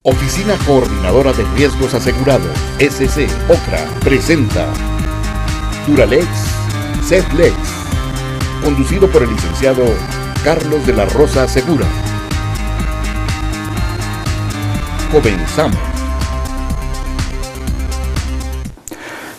Oficina Coordinadora de Riesgos Asegurados, SC OCRA, presenta Duralex, Sedlex, conducido por el licenciado Carlos de la Rosa Segura. Comenzamos.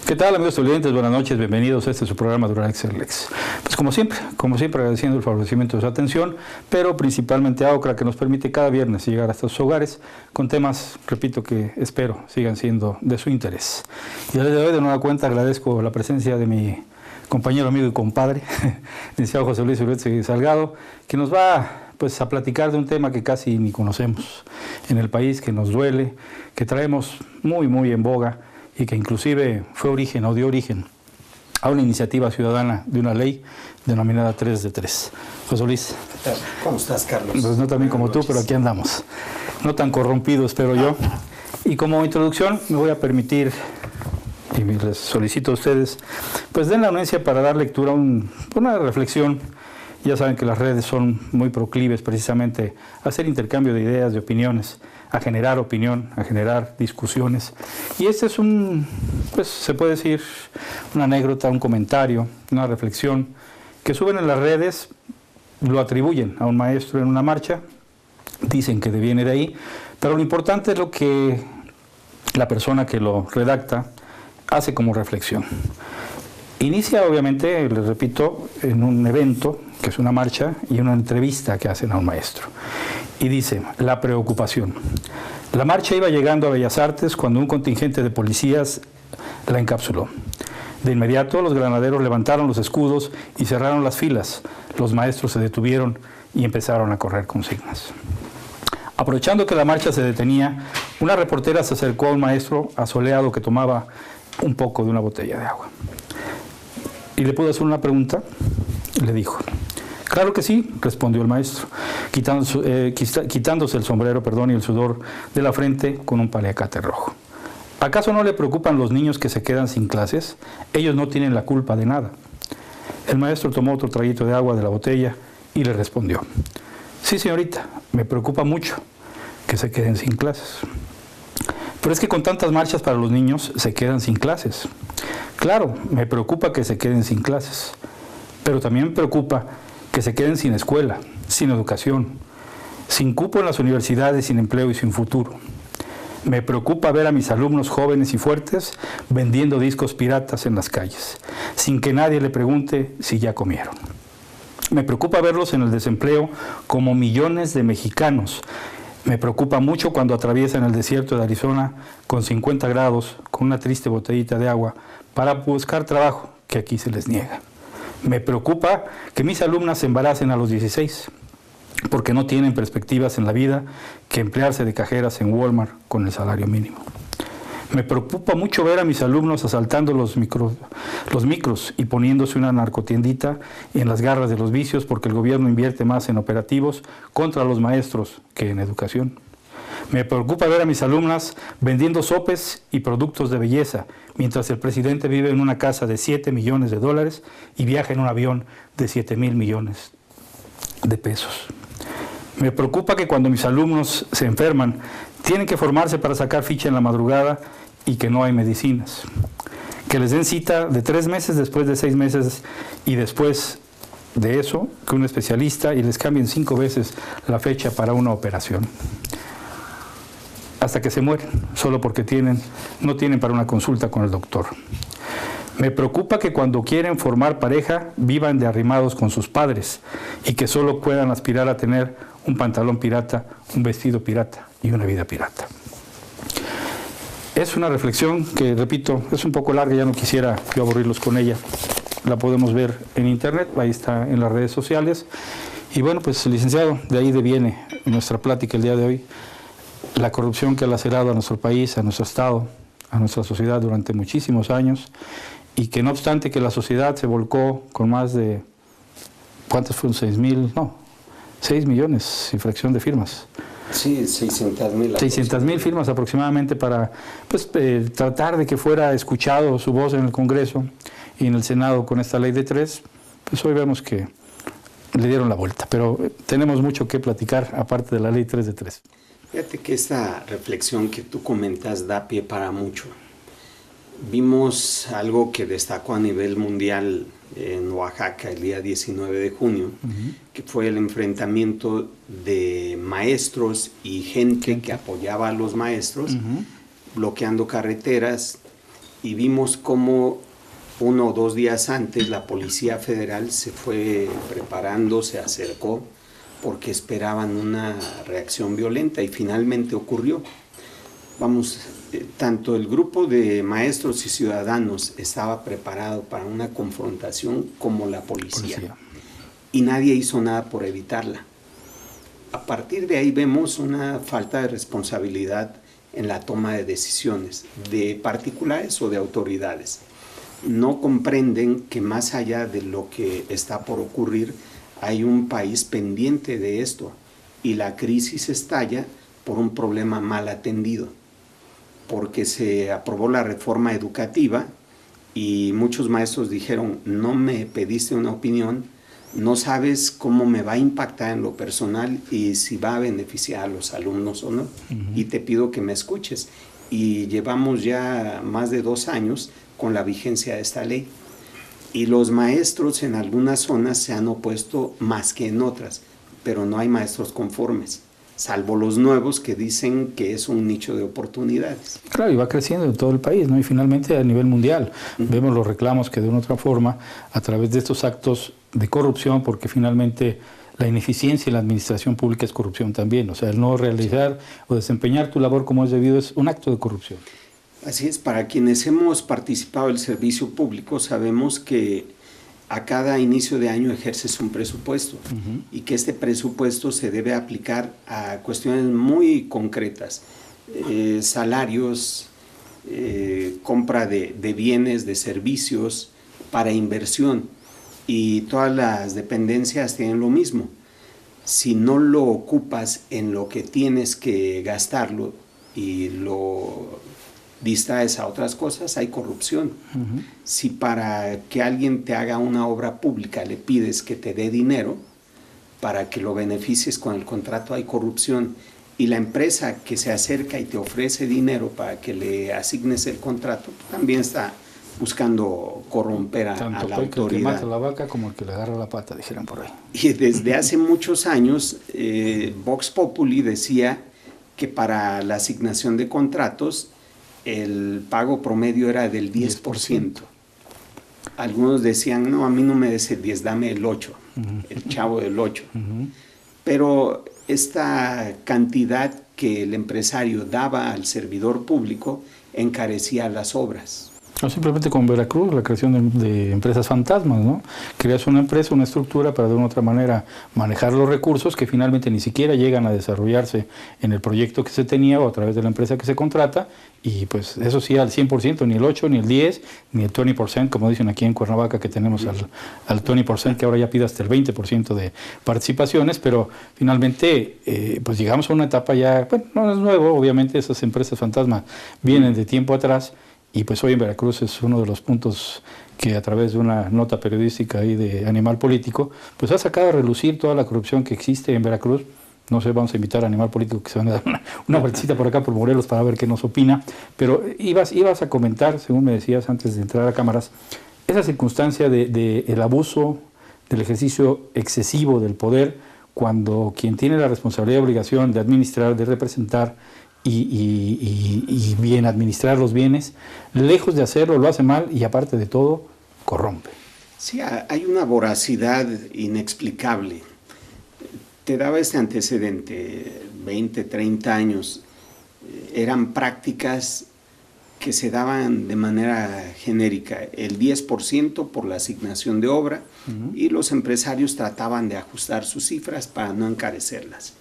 ¿Qué tal, amigos televidentes? Buenas noches, bienvenidos a este su programa Duralex Sedlex. Pues como siempre agradeciendo el favorecimiento de su atención, pero principalmente a OCRA, que nos permite cada viernes llegar hasta sus hogares con temas, repito, que espero sigan siendo de su interés. Y el día de hoy, de nueva cuenta, agradezco la presencia de mi compañero, amigo y compadre, licenciado José Luis Urresti Salgado, que nos va pues a platicar de un tema que casi ni conocemos en el país, que nos duele, que traemos muy en boga, y que inclusive fue origen o dio origen a una iniciativa ciudadana de una ley denominada 3 de 3. José Luis. ¿Cómo estás, Carlos? Pues no tan bien como tú, pero aquí andamos. No tan corrompido, espero yo. Y como introducción me voy a permitir, y les solicito a ustedes, pues den la anuencia para dar lectura a una reflexión. Ya saben que las redes son muy proclives precisamente a hacer intercambio de ideas, de opiniones, a generar opinión, a generar discusiones. Y este es pues se puede decir, una anécdota, un comentario, una reflexión que suben en las redes, lo atribuyen a un maestro en una marcha, dicen que viene de ahí, pero lo importante es lo que la persona que lo redacta hace como reflexión. Inicia, obviamente, les repito, en un evento, que es una marcha, y una entrevista que hacen a un maestro. Y dice, la preocupación. La marcha iba llegando a Bellas Artes cuando un contingente de policías la encapsuló. De inmediato, los granaderos levantaron los escudos y cerraron las filas. Los maestros se detuvieron y empezaron a correr consignas. Aprovechando que la marcha se detenía, una reportera se acercó a un maestro asoleado que tomaba un poco de una botella de agua. Y le pudo hacer una pregunta, le dijo. Claro que sí, respondió el maestro, quitándose el sombrero, y el sudor de la frente con un paliacate rojo. ¿Acaso no le preocupan los niños que se quedan sin clases? Ellos no tienen la culpa de nada. El maestro tomó otro traguito de agua de la botella y le respondió. Sí, señorita, me preocupa mucho que se queden sin clases. Pero es que con tantas marchas para los niños se quedan sin clases. Claro, me preocupa que se queden sin clases, pero también me preocupa que se queden sin escuela, sin educación, sin cupo en las universidades, sin empleo y sin futuro. Me preocupa ver a mis alumnos jóvenes y fuertes vendiendo discos piratas en las calles, sin que nadie le pregunte si ya comieron. Me preocupa verlos en el desempleo como millones de mexicanos. Me preocupa mucho cuando atraviesan el desierto de Arizona con 50 grados, con una triste botellita de agua, para buscar trabajo que aquí se les niega. Me preocupa que mis alumnas se embaracen a los 16, porque no tienen perspectivas en la vida que emplearse de cajeras en Walmart con el salario mínimo. Me preocupa mucho ver a mis alumnos asaltando los micros y poniéndose una narcotiendita en las garras de los vicios porque el gobierno invierte más en operativos contra los maestros que en educación. Me preocupa ver a mis alumnas vendiendo sopes y productos de belleza, mientras el presidente vive en una casa de $7 millones y viaja en un avión de 7,000 millones de pesos. Me preocupa que cuando mis alumnos se enferman, tienen que formarse para sacar ficha en la madrugada y que no hay medicinas. Que les den cita de 3 meses, después de 6 meses y después de eso, que un especialista y les cambien 5 veces la fecha para una operación. Hasta que se mueren, solo porque no tienen para una consulta con el doctor. Me preocupa que cuando quieren formar pareja, vivan de arrimados con sus padres y que solo puedan aspirar a tener un pantalón pirata, un vestido pirata y una vida pirata. Es una reflexión que, repito, es un poco larga, ya no quisiera yo aburrirlos con ella. La podemos ver en internet, ahí está en las redes sociales. Y bueno, pues licenciado, de ahí deviene nuestra plática el día de hoy. La corrupción que ha lacerado a nuestro país, a nuestro Estado, a nuestra sociedad durante muchísimos años, y que no obstante que la sociedad se volcó con más de, ¿cuántos fueron? 6 millones y fracción de firmas. Sí, 600,000. 600,000 firmas aproximadamente para tratar de que fuera escuchado su voz en el Congreso y en el Senado con esta ley de 3, pues hoy vemos que le dieron la vuelta. Pero tenemos mucho que platicar aparte de la ley 3 de 3. Fíjate que esta reflexión que tú comentas da pie para mucho. Vimos algo que destacó a nivel mundial en Oaxaca el día 19 de junio, que fue el enfrentamiento de maestros y gente que apoyaba a los maestros, bloqueando carreteras, y vimos cómo 1 o 2 días antes la Policía Federal se fue preparando, se acercó, porque esperaban una reacción violenta y finalmente ocurrió. Tanto el grupo de maestros y ciudadanos estaba preparado para una confrontación como la policía. Y nadie hizo nada por evitarla. A partir de ahí vemos una falta de responsabilidad en la toma de decisiones de particulares o de autoridades. No comprenden que más allá de lo que está por ocurrir, hay un país pendiente de esto y la crisis estalla por un problema mal atendido, porque se aprobó la reforma educativa y muchos maestros dijeron, no me pediste una opinión, no sabes cómo me va a impactar en lo personal y si va a beneficiar a los alumnos o no, y te pido que me escuches. Y llevamos ya más de 2 años con la vigencia de esta ley. Y los maestros en algunas zonas se han opuesto más que en otras, pero no hay maestros conformes, salvo los nuevos que dicen que es un nicho de oportunidades. Claro, y va creciendo en todo el país, ¿no? Y finalmente a nivel mundial vemos los reclamos que de una u otra forma, a través de estos actos de corrupción, porque finalmente la ineficiencia en la administración pública es corrupción también, o sea, el no realizar o desempeñar tu labor como es debido es un acto de corrupción. Así es, para quienes hemos participado del servicio público sabemos que a cada inicio de año ejerces un presupuesto y que este presupuesto se debe aplicar a cuestiones muy concretas, salarios, compra de bienes, de servicios, para inversión, y todas las dependencias tienen lo mismo. Si no lo ocupas en lo que tienes que gastarlo y lo distraes a otras cosas, hay corrupción. Si para que alguien te haga una obra pública le pides que te dé dinero para que lo beneficies con el contrato, hay corrupción. Y la empresa que se acerca y te ofrece dinero para que le asignes el contrato también está buscando corromper a la autoridad. Tanto el que mata la vaca como el que le agarra la pata, dijeron por ahí. Y desde hace muchos años, Vox Populi decía que para la asignación de contratos el pago promedio era del 10%. Algunos decían, no, a mí no me des el 10, dame el 8, el chavo del 8. Pero esta cantidad que el empresario daba al servidor público encarecía las obras. O simplemente con Veracruz, la creación de empresas fantasmas, ¿no? Creas una empresa, una estructura para de una u otra manera manejar los recursos que finalmente ni siquiera llegan a desarrollarse en el proyecto que se tenía o a través de la empresa que se contrata, y pues eso sí al 100%, ni el 8, ni el 10, ni el 20%, como dicen aquí en Cuernavaca que tenemos al 20%, que ahora ya pide hasta el 20% de participaciones, pero finalmente pues llegamos a una etapa ya, bueno, no es nuevo, obviamente esas empresas fantasmas vienen de tiempo atrás. Y pues hoy en Veracruz es uno de los puntos que a través de una nota periodística ahí de Animal Político, pues ha sacado a relucir toda la corrupción que existe en Veracruz. No sé, vamos a invitar a Animal Político que se van a dar una vueltecita por acá por Morelos para ver qué nos opina. Pero ibas a comentar, según me decías antes de entrar a cámaras, esa circunstancia del abuso, del ejercicio excesivo del poder, cuando quien tiene la responsabilidad y obligación de administrar, de representar, y bien administrar los bienes, lejos de hacerlo, lo hace mal y aparte de todo, corrompe. Sí, hay una voracidad inexplicable. Te daba este antecedente, 20, 30 años, eran prácticas que se daban de manera genérica, el 10% por la asignación de obra, y los empresarios trataban de ajustar sus cifras para no encarecerlas.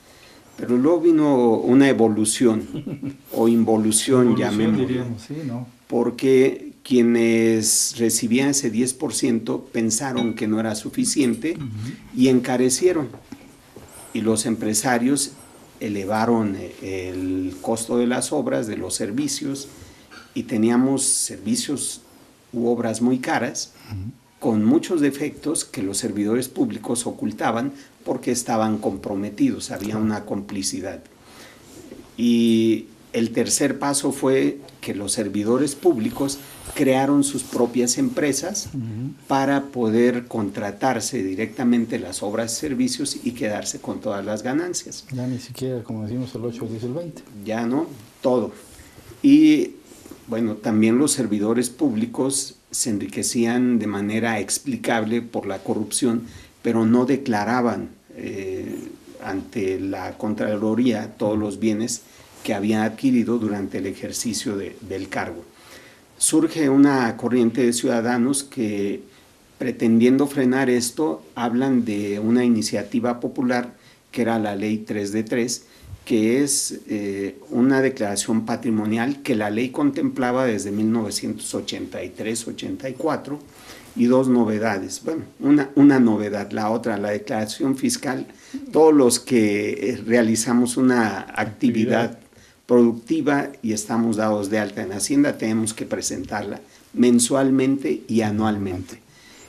Pero luego vino una evolución o involución, llamémoslo, sí, ¿no? Porque quienes recibían ese 10% pensaron que no era suficiente y encarecieron. Y los empresarios elevaron el costo de las obras, de los servicios, y teníamos servicios u obras muy caras, con muchos defectos que los servidores públicos ocultaban porque estaban comprometidos, había una complicidad. Y el tercer paso fue que los servidores públicos crearon sus propias empresas para poder contratarse directamente las obras y servicios y quedarse con todas las ganancias. Ya ni siquiera, como decimos, el 8, el 10, el 20. Ya no, todo. Y bueno, también los servidores públicos se enriquecían de manera explicable por la corrupción, pero no declaraban ante la Contraloría todos los bienes que habían adquirido durante el ejercicio del cargo. Surge una corriente de ciudadanos que, pretendiendo frenar esto, hablan de una iniciativa popular que era la Ley 3 de 3, que es una declaración patrimonial que la ley contemplaba desde 1983-84 y dos novedades. Bueno, una novedad, la otra, la declaración fiscal. Todos los que realizamos una actividad productiva y estamos dados de alta en Hacienda, tenemos que presentarla mensualmente y anualmente.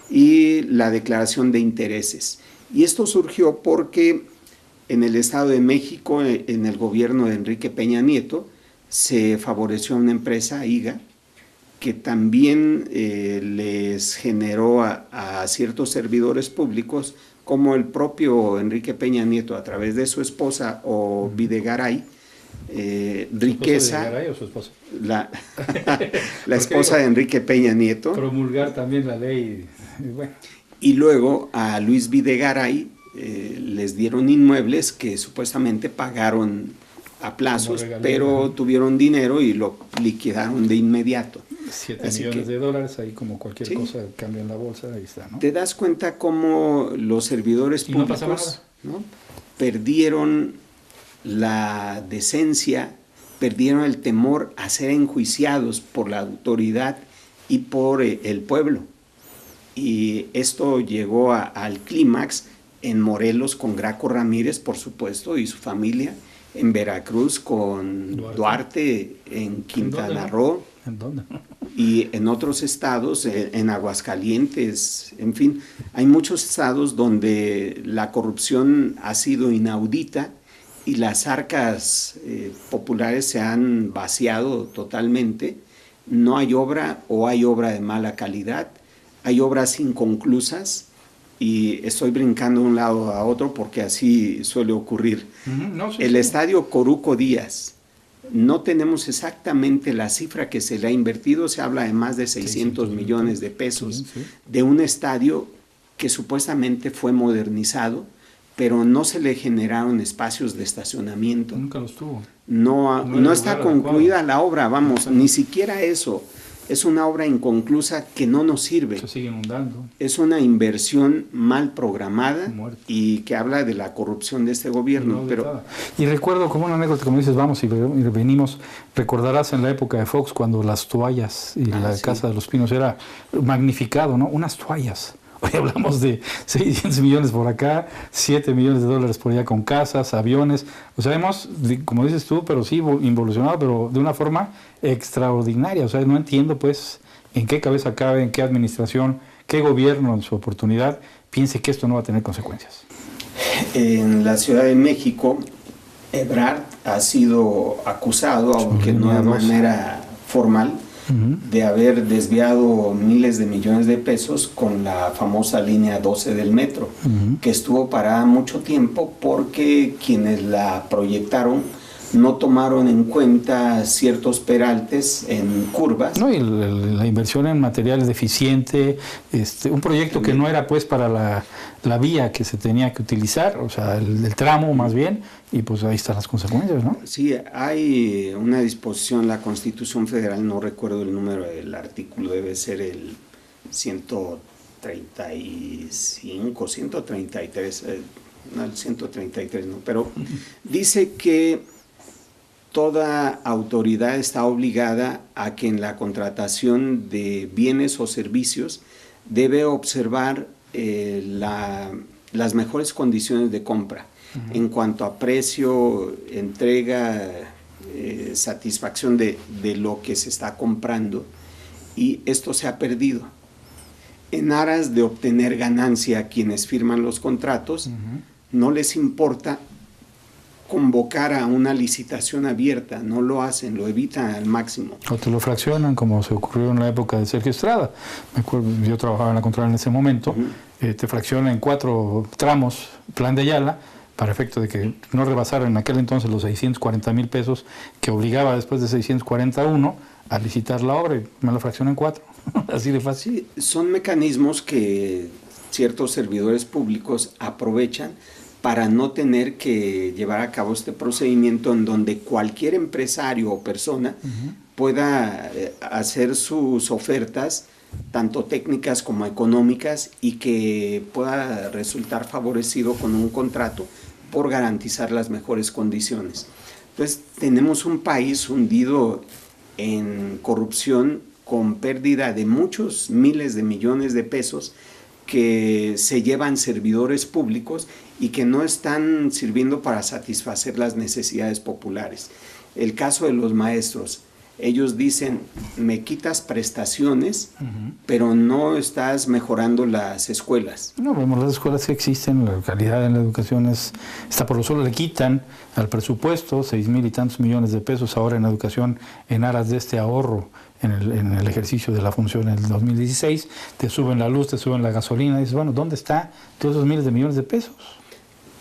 Y la declaración de intereses. Y esto surgió porque en el Estado de México, en el gobierno de Enrique Peña Nieto, se favoreció a una empresa, IGA, que también les generó a ciertos servidores públicos, como el propio Enrique Peña Nieto a través de su esposa o Videgaray, riqueza. ¿Su Videgaray o su esposa? La esposa de Enrique Peña Nieto. Promulgar también la ley. Bueno. Y luego a Luis Videgaray les dieron inmuebles que supuestamente pagaron a plazos, pero tuvieron dinero y lo liquidaron de inmediato. 7 millones de dólares, ahí como cualquier cosa cambia en la bolsa, ahí está, ¿no? Te das cuenta cómo los servidores públicos ¿no? perdieron la decencia, perdieron el temor a ser enjuiciados por la autoridad y por el pueblo. Y esto llegó al clímax en Morelos con Graco Ramírez, por supuesto, y su familia, en Veracruz con Duarte en Quintana Roo. ¿En dónde? Y en otros estados, en Aguascalientes, en fin, hay muchos estados donde la corrupción ha sido inaudita y las arcas populares se han vaciado totalmente. No hay obra o hay obra de mala calidad, hay obras inconclusas y estoy brincando de un lado a otro porque así suele ocurrir. El estadio Coruco Díaz, no tenemos exactamente la cifra que se le ha invertido, se habla de más de 600 millones de pesos de un estadio que supuestamente fue modernizado, pero no se le generaron espacios de estacionamiento. Nunca los tuvo. No está concluida la obra, vamos, ni siquiera eso. Es una obra inconclusa que no nos sirve. Se sigue inundando. Es una inversión mal programada y que habla de la corrupción de este gobierno. Y recuerdo como una anécdota, como dices, vamos y venimos, recordarás en la época de Fox cuando las toallas y la Casa de los Pinos era magnificado, ¿no? Unas toallas. Hoy hablamos de 600 millones por acá, 7 millones de dólares por allá con casas, aviones. O sea, hemos, como dices tú, pero sí involucionado, pero de una forma extraordinaria. O sea, no entiendo, pues, en qué cabeza cabe, en qué administración, qué gobierno en su oportunidad piense que esto no va a tener consecuencias. En la Ciudad de México, Ebrard ha sido acusado, aunque no de manera formal, de haber desviado miles de millones de pesos con la famosa línea 12 del metro, que estuvo parada mucho tiempo porque quienes la proyectaron no tomaron en cuenta ciertos peraltes en curvas. No, y la inversión en materiales deficiente, un proyecto que no era pues para la vía que se tenía que utilizar, o sea, el tramo más bien, y pues ahí están las consecuencias, ¿no? Sí, hay una disposición en la Constitución Federal, no recuerdo el número del artículo, debe ser el 135, 133, no, el 133 no, pero dice que toda autoridad está obligada a que en la contratación de bienes o servicios debe observar las mejores condiciones de compra en cuanto a precio, entrega, satisfacción de lo que se está comprando, y esto se ha perdido. En aras de obtener ganancia a quienes firman los contratos, no les importa convocar a una licitación abierta, no lo hacen, lo evitan al máximo. O te lo fraccionan, como se ocurrió en la época de Sergio Estrada. Me acuerdo, yo trabajaba en la Contraloría en ese momento, te fraccionan en 4 tramos, plan de Ayala, para efecto de que no rebasaran en aquel entonces los 640,000 pesos que obligaba después de 641 a licitar la obra, y me lo fraccionan en 4, así de fácil. Sí, son mecanismos que ciertos servidores públicos aprovechan para no tener que llevar a cabo este procedimiento en donde cualquier empresario o persona pueda hacer sus ofertas, tanto técnicas como económicas, y que pueda resultar favorecido con un contrato por garantizar las mejores condiciones. Entonces, tenemos un país hundido en corrupción con pérdida de muchos miles de millones de pesos que se llevan servidores públicos y que no están sirviendo para satisfacer las necesidades populares. El caso de los maestros, ellos dicen, me quitas prestaciones, pero no estás mejorando las escuelas. No, vemos las escuelas que existen, la calidad en la educación está por lo solo, le quitan al presupuesto 6,000 y tantos millones de pesos ahora en educación en aras de este ahorro en el ejercicio de la función en el 2016, te suben la luz, te suben la gasolina, y dices, bueno, ¿dónde está todos esos miles de millones de pesos?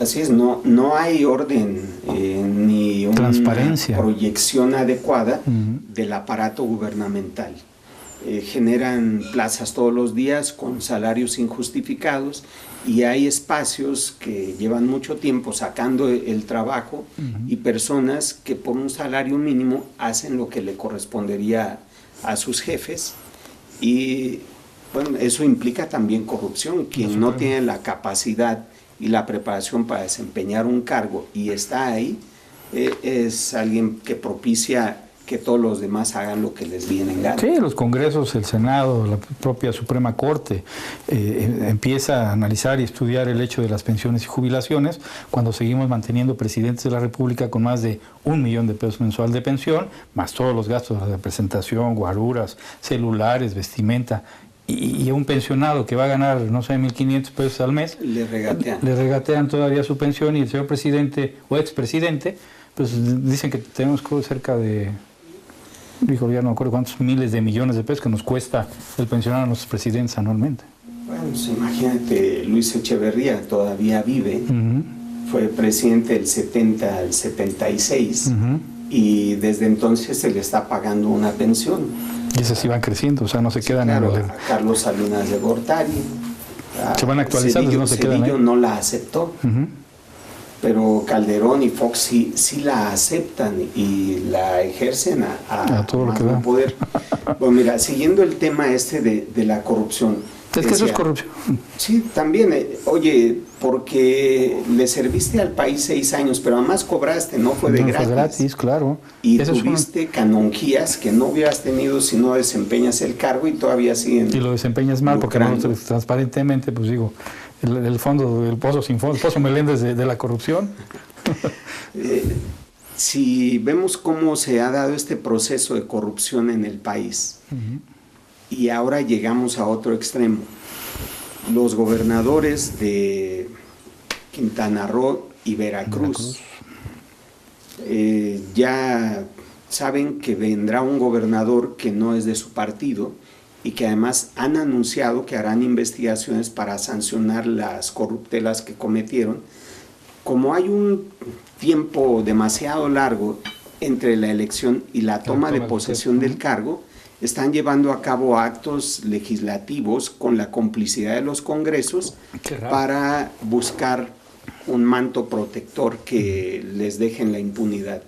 Así es, no hay orden ni una transparencia, proyección adecuada del aparato gubernamental. Generan plazas todos los días con salarios injustificados, y hay espacios que llevan mucho tiempo sacando el trabajo y personas que por un salario mínimo hacen lo que le correspondería a sus jefes, y bueno, eso implica también corrupción. Quien no tiene la capacidad y la preparación para desempeñar un cargo y está ahí, es alguien que propicia que todos los demás hagan lo que les viene en gana. Sí, los congresos, el Senado, la propia Suprema Corte empieza a analizar y estudiar el hecho de las pensiones y jubilaciones cuando seguimos manteniendo presidentes de la República con más de 1 millón de pesos mensual de pensión, más todos los gastos de representación, guaruras, celulares, vestimenta. Y a un pensionado que va a ganar, no sé, 1,500 pesos al mes, le regatean todavía su pensión, y el señor presidente o expresidente, pues dicen que tenemos cerca de, dijo, ya no me acuerdo cuántos miles de millones de pesos que nos cuesta el pensionar a nuestros presidentes anualmente. Bueno, pues imagínate, Luis Echeverría todavía vive, fue presidente del 70 al 76, y desde entonces se le está pagando una pensión. Y esas sí van creciendo, o sea, no se quedan en el... A Carlos Salinas de Gortari. Se van actualizando, no se quedan ahí. Cedillo no la aceptó, pero Calderón y Fox sí la aceptan y la ejercen a todo lo que da poder. Bueno, mira, siguiendo el tema de la corrupción. Es que eso es corrupción. Sí, también, oye, porque le serviste al país 6 años, pero además cobraste, no fue de gratis. Fue gratis, claro. Y tuviste canonjías que no hubieras tenido si no desempeñas el cargo, y todavía siguen. Y lo desempeñas mal, lucrando. Porque no transparentemente, pues digo, el fondo del pozo sin fondo, el pozo Meléndez de la corrupción. Si vemos cómo se ha dado este proceso de corrupción en el país, y ahora llegamos a otro extremo. Los gobernadores de Quintana Roo y Veracruz ya saben que vendrá un gobernador que no es de su partido, y que además han anunciado que harán investigaciones para sancionar las corruptelas que cometieron. Como hay un tiempo demasiado largo entre la elección y la toma de posesión del cargo, están llevando a cabo actos legislativos con la complicidad de los congresos para buscar un manto protector que les deje en la impunidad.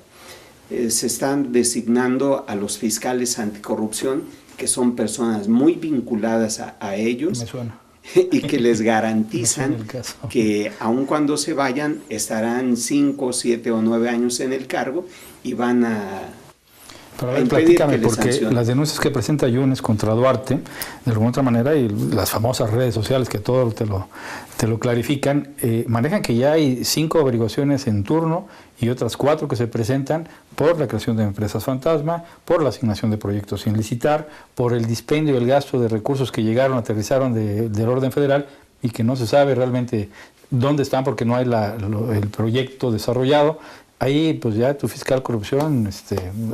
Se están designando a los fiscales anticorrupción, que son personas muy vinculadas a ellos. Me suena. Y que les garantizan que aun cuando se vayan estarán 5, 7 o 9 años en el cargo y van a... Pero a ver, platícame, porque las denuncias que presenta Yunes contra Duarte, de alguna otra manera, y las famosas redes sociales que todo te lo clarifican, manejan que ya hay 5 averiguaciones en turno y otras 4 que se presentan por la creación de empresas fantasma, por la asignación de proyectos sin licitar, por el dispendio y el gasto de recursos que llegaron, aterrizaron del orden federal, y que no se sabe realmente dónde están porque no hay el proyecto desarrollado. Ahí pues ya tu fiscal corrupción,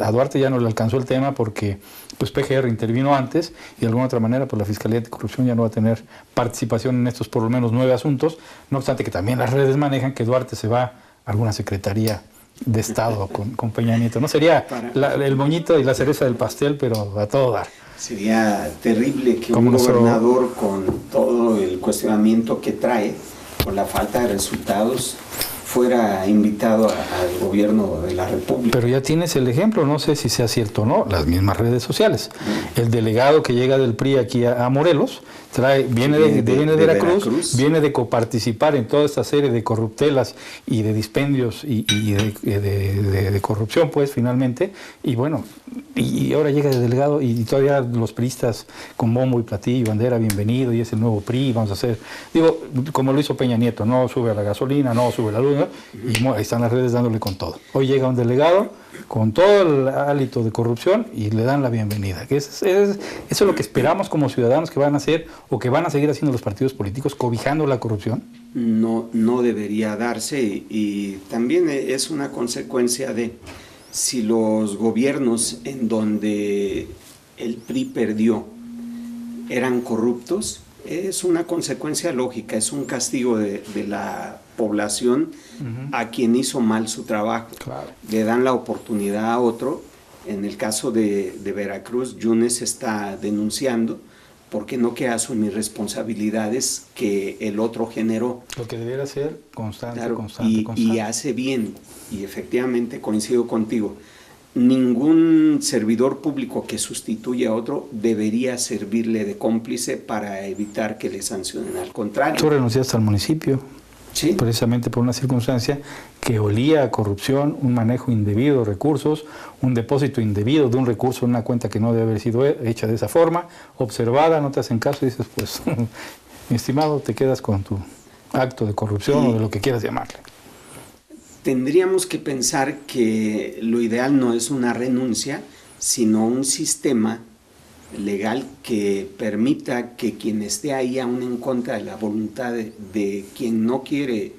a Duarte ya no le alcanzó el tema porque pues PGR intervino antes y de alguna otra manera pues la Fiscalía de Corrupción ya no va a tener participación en estos por lo menos 9 asuntos, no obstante que también las redes manejan que Duarte se va a alguna secretaría de Estado con Peña Nieto, ¿no? Sería el moñito y la cereza del pastel, pero a todo dar. Sería terrible que un gobernador con todo el cuestionamiento que trae, por la falta de resultados, fuera invitado al gobierno de la República. Pero ya tienes el ejemplo, no sé si sea cierto o no, las mismas redes sociales. El delegado que llega del PRI aquí a Morelos, viene de Veracruz, viene de coparticipar en toda esta serie de corruptelas y de dispendios y de corrupción, pues, finalmente, y bueno, y ahora llega de delegado y todavía los priistas con bombo y platillo y bandera, bienvenido, y es el nuevo PRI, vamos a hacer, digo, como lo hizo Peña Nieto, no sube a la gasolina, no sube la luz, ¿no? Y ahí están las redes dándole con todo. Hoy llega un delegado con todo el hálito de corrupción y le dan la bienvenida. Eso es lo que esperamos como ciudadanos que van a hacer o que van a seguir haciendo los partidos políticos, cobijando la corrupción. No debería darse y también es una consecuencia de si los gobiernos en donde el PRI perdió eran corruptos, es una consecuencia lógica, es un castigo de la población a quien hizo mal su trabajo. Claro. Le dan la oportunidad a otro. En el caso de Veracruz, Yunes está denunciando porque no quiere asumir responsabilidades que el otro generó. Lo que debiera ser constante, claro, constante. Y hace bien, y efectivamente coincido contigo. Ningún servidor público que sustituya a otro debería servirle de cómplice para evitar que le sancionen. Al contrario. Tú renunciaste al municipio. Sí. Precisamente por una circunstancia que olía a corrupción, un manejo indebido de recursos, un depósito indebido de un recurso en una cuenta que no debe haber sido hecha de esa forma, observada, no te hacen caso y dices, pues, mi estimado, te quedas con tu acto de corrupción o de lo que quieras llamarle. Tendríamos que pensar que lo ideal no es una renuncia, sino un sistema legal que permita que quien esté ahí aún en contra de la voluntad de quien no quiere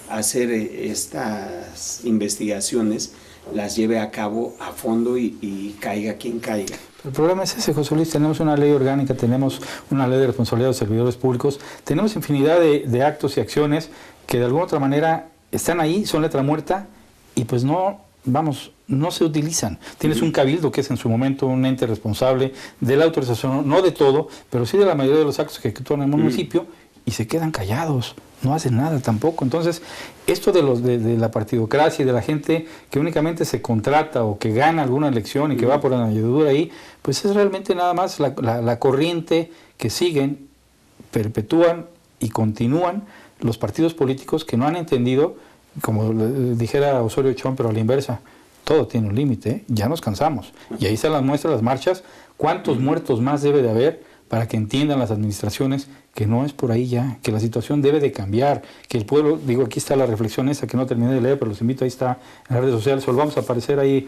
hacer estas investigaciones, las lleve a cabo a fondo y caiga quien caiga. El problema es ese, José Luis, tenemos una ley orgánica, tenemos una ley de responsabilidad de los servidores públicos, tenemos infinidad de actos y acciones que de alguna otra manera están ahí, son letra muerta y pues no se utilizan. Tienes un cabildo que es en su momento un ente responsable de la autorización, no de todo, pero sí de la mayoría de los actos que actúan en el municipio y se quedan callados, no hacen nada tampoco. Entonces, esto de la partidocracia y de la gente que únicamente se contrata o que gana alguna elección y que va por la añadidura ahí, pues es realmente nada más la corriente que siguen, perpetúan y continúan los partidos políticos que no han entendido, como dijera Osorio Chong, pero a la inversa, todo tiene un límite, ya nos cansamos. Y ahí están las muestras, las marchas, cuántos muertos más debe de haber para que entiendan las administraciones que no es por ahí ya, que la situación debe de cambiar, que el pueblo, digo, aquí está la reflexión esa que no terminé de leer, pero los invito, ahí está en las redes sociales, volvamos a aparecer ahí,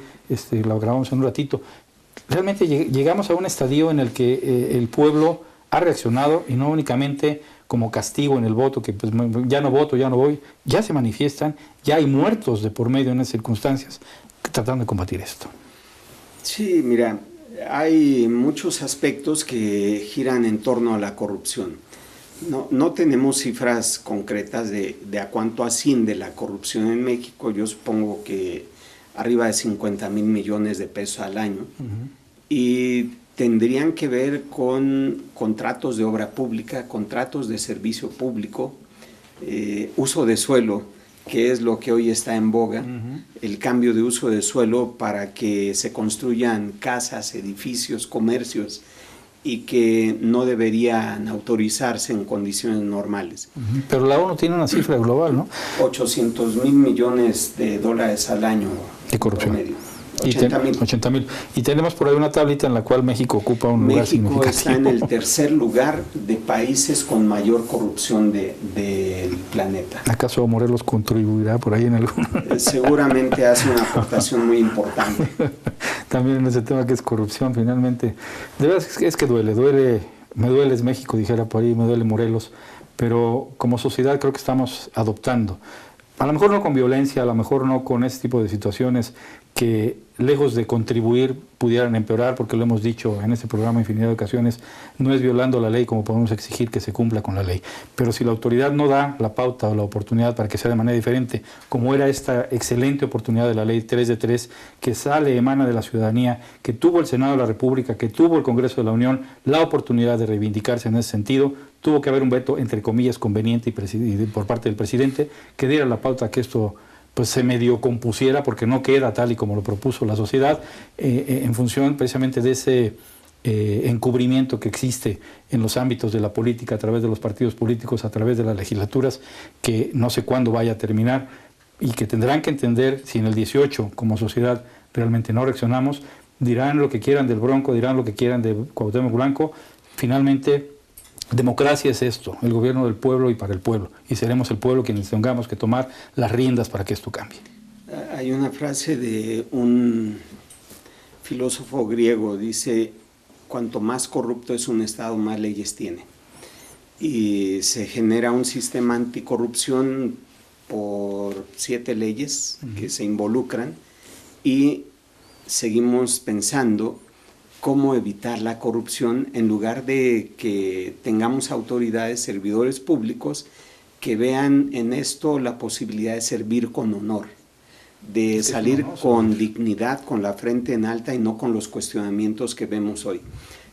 la grabamos en un ratito. Realmente llegamos a un estadio en el que el pueblo ha reaccionado y no únicamente como castigo en el voto, que pues ya no voto, ya no voy, ya se manifiestan, ya hay muertos de por medio en esas circunstancias, tratando de combatir esto. Sí, mira, hay muchos aspectos que giran en torno a la corrupción. No tenemos cifras concretas de a cuánto asciende la corrupción en México. Yo supongo que arriba de 50,000 millones de pesos al año. Y tendrían que ver con contratos de obra pública, contratos de servicio público, uso de suelo, que es lo que hoy está en boga, el cambio de uso de suelo para que se construyan casas, edificios, comercios, y que no deberían autorizarse en condiciones normales. Pero la ONU tiene una cifra global, ¿no? 800,000 millones de dólares al año de corrupción. Promedio. 80,000. Y tenemos por ahí una tablita en la cual México ocupa un lugar significativo. México está en el tercer lugar de países con mayor corrupción del planeta. ¿Acaso Morelos contribuirá por ahí en algún? Seguramente hace una aportación muy importante. También en ese tema que es corrupción, finalmente. De verdad es que me duele México, dijera por ahí, me duele Morelos, pero como sociedad creo que estamos adoptando a lo mejor no con violencia, a lo mejor no con este tipo de situaciones que lejos de contribuir pudieran empeorar, porque lo hemos dicho en este programa infinidad de ocasiones, no es violando la ley como podemos exigir que se cumpla con la ley. Pero si la autoridad no da la pauta o la oportunidad para que sea de manera diferente, como era esta excelente oportunidad de la ley 3 de 3, que sale, emana de la ciudadanía, que tuvo el Senado de la República, que tuvo el Congreso de la Unión, la oportunidad de reivindicarse en ese sentido, tuvo que haber un veto, entre comillas, conveniente y por parte del presidente, que diera la pauta que esto pues se medio compusiera, porque no queda tal y como lo propuso la sociedad, en función precisamente de ese encubrimiento que existe en los ámbitos de la política, a través de los partidos políticos, a través de las legislaturas, que no sé cuándo vaya a terminar, y que tendrán que entender, si en el 18 como sociedad realmente no reaccionamos, dirán lo que quieran del Bronco, dirán lo que quieran de Cuauhtémoc Blanco, finalmente democracia es esto, el gobierno del pueblo y para el pueblo, y seremos el pueblo quienes tengamos que tomar las riendas para que esto cambie. Hay una frase de un filósofo griego, dice: cuanto más corrupto es un Estado, más leyes tiene. Y se genera un sistema anticorrupción por 7 leyes que se involucran, y seguimos pensando cómo evitar la corrupción, en lugar de que tengamos autoridades, servidores públicos, que vean en esto la posibilidad de servir con honor, de salir con dignidad, con la frente en alta, y no con los cuestionamientos que vemos hoy.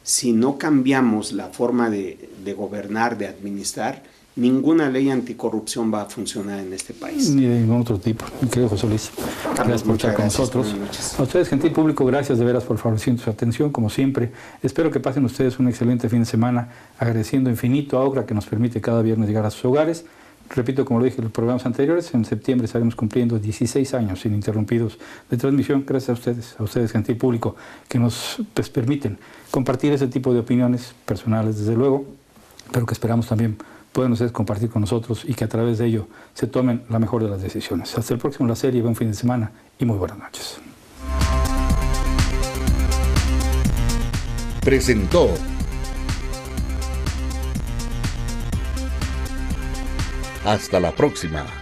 Si no cambiamos la forma de gobernar, de administrar, ninguna ley anticorrupción va a funcionar en este país. Ni de ningún otro tipo. Mi querido José Luis, gracias por estar con nosotros. A ustedes, gentil público, gracias de veras por favorecer su atención, como siempre. Espero que pasen ustedes un excelente fin de semana, agradeciendo infinito a Ocra, que nos permite cada viernes llegar a sus hogares. Repito, como lo dije en los programas anteriores, en septiembre estaremos cumpliendo 16 años ininterrumpidos de transmisión, gracias a ustedes, gentil público, que nos permiten compartir ese tipo de opiniones personales, desde luego, pero que esperamos también pueden ustedes compartir con nosotros y que a través de ello se tomen la mejor de las decisiones. Hasta el próximo La Serie, buen fin de semana y muy buenas noches. Presentó Hasta la próxima.